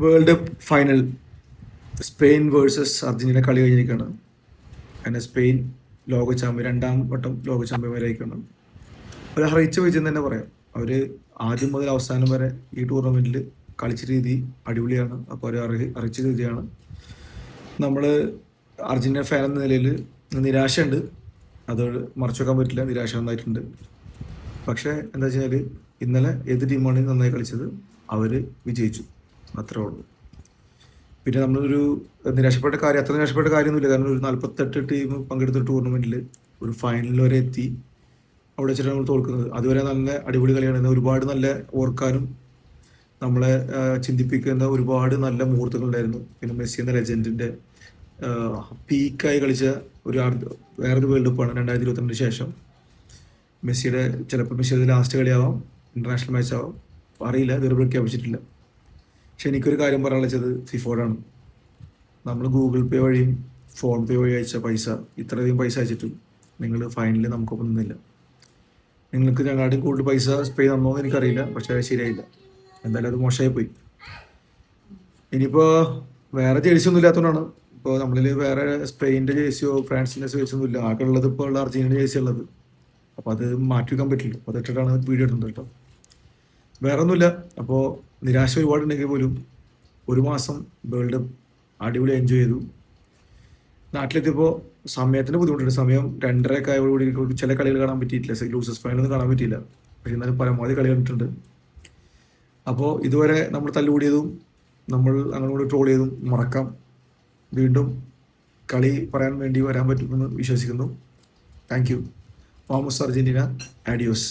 World cup final Spain versus Argentina കളി കഴിഞ്ഞിരിക്കുകയാണ്. അങ്ങനെ സ്പെയിൻ ലോക ചാമ്പ്യൻ, രണ്ടാം വട്ടം ലോക ചാമ്പ്യന്മാരായിരിക്കണം. അവർ അറിയിച്ച വിജയം തന്നെ പറയാം. അവർ ആദ്യം മുതൽ അവസാനം വരെ ഈ ടൂർണമെൻറ്റിൽ കളിച്ച രീതി അടിപൊളിയാണ്. അപ്പോൾ അവർ അറിയിച്ച രീതിയാണ്. നമ്മൾ അർജന്റീന ഫാൻ എന്ന നിലയിൽ നിരാശയുണ്ട്, അത് മറച്ചു വെക്കാൻ പറ്റില്ല. നിരാശ നന്നായിട്ടുണ്ട്. പക്ഷേ എന്താ വെച്ചാൽ ഇന്നലെ ഏത് ടീമാണ് നന്നായി കളിച്ചത്, അവർ വിജയിച്ചു, അത്രേ ഉള്ളൂ. പിന്നെ നമ്മളൊരു നിരാശപ്പെട്ട കാര്യം, അത്ര നിരാശപ്പെട്ട കാര്യമൊന്നുമില്ല. കാരണം ഒരു 48 ടീം പങ്കെടുത്ത ടൂർണമെൻറ്റിൽ ഒരു ഫൈനൽ വരെ എത്തി. അവിടെ വെച്ചിട്ട് നമ്മൾ തോൽക്കുന്നത്. അതുവരെ നല്ല അടിപൊളി കളിയാണ്. ഒരുപാട് നല്ല ഓർക്കാനും നമ്മളെ ചിന്തിപ്പിക്കുന്ന ഒരുപാട് നല്ല മുഹൂർത്തങ്ങളുണ്ടായിരുന്നു. പിന്നെ മെസ്സി എന്ന ലെജൻഡിൻ്റെ പീക്കായി കളിച്ച വേറൊരു വേൾഡ് കപ്പാണ് 2022 ശേഷം. മെസ്സിയുടെ ചിലപ്പോൾ മെസ്സിയുടെ ലാസ്റ്റ് കളിയാവാം, ഇൻ്റർനാഷണൽ മാച്ച് ആവാം, അറിയില്ല, ഇതുവരെ പ്രഖ്യാപിച്ചിട്ടില്ല. പക്ഷെ എനിക്കൊരു കാര്യം പറയാൻ വെച്ചത് ഫിഫോടാണ്. നമ്മൾ ഗൂഗിൾ പേ വഴിയും ഫോൺ പേ വഴി അയച്ച പൈസ, ഇത്രയധികം പൈസ അയച്ചിട്ടും നിങ്ങൾ ഫൈനലിൽ നമുക്കൊപ്പം നിന്നില്ല. നിങ്ങൾക്ക് ഞങ്ങളുടെ കൂടുതൽ പൈസ സ്പേ തന്നോ എന്ന് എനിക്കറിയില്ല, പക്ഷേ ശരിയായില്ല. എന്തായാലും അത് മോശമായി പോയി. ഇനിയിപ്പോൾ വേറെ ജേഴ്സി ഒന്നും ഇല്ലാത്തതുകൊണ്ടാണ്. ഇപ്പോൾ നമ്മളിൽ വേറെ സ്പെയിൻ്റെ ജേഴ്സിയോ ഫ്രാൻസിൻ്റെ ജേഴ്സിയോ ഒന്നും ഇല്ല. ആകെ ഉള്ളത് ഇപ്പോൾ ഉള്ള അർജന്റീന ജേഴ്സി ഉള്ളത്. അപ്പോൾ അത് മാറ്റി വെക്കാൻ പറ്റില്ല. അപ്പോൾ അതിട്ടിട്ടാണ് വീഡിയോ ഇടുന്നത് കേട്ടോ, വേറെ ഒന്നുമില്ല. അപ്പോൾ നിരാശ ഒരുപാടുണ്ടെങ്കിൽ പോലും ഒരു മാസം വേൾഡ് കപ്പ് അടിപൊളി എൻജോയ് ചെയ്തു. നാട്ടിലെത്തിയപ്പോൾ സമയത്തിന് ബുദ്ധിമുട്ടുണ്ട്. സമയം 2:30 ആയതോടുകൂടി ചില കളികൾ കാണാൻ പറ്റിയിട്ടില്ല. ലൂസേഴ്സ് ഫൈനലൊന്നും കാണാൻ പറ്റിയില്ല. പക്ഷെ എന്നാലും പരമാവധി കളി കണ്ടിട്ടുണ്ട്. അപ്പോൾ ഇതുവരെ നമ്മൾ തല്ലുകൂടിയതും നമ്മൾ അങ്ങോട്ട് ട്രോൾ ചെയ്തും മറക്കാം. വീണ്ടും കളി പറയാൻ വേണ്ടി വരാൻ പറ്റുമെന്ന് വിശ്വസിക്കുന്നു. Thank you. വാമോസ് അർജന്റീന, ആഡിയോസ്.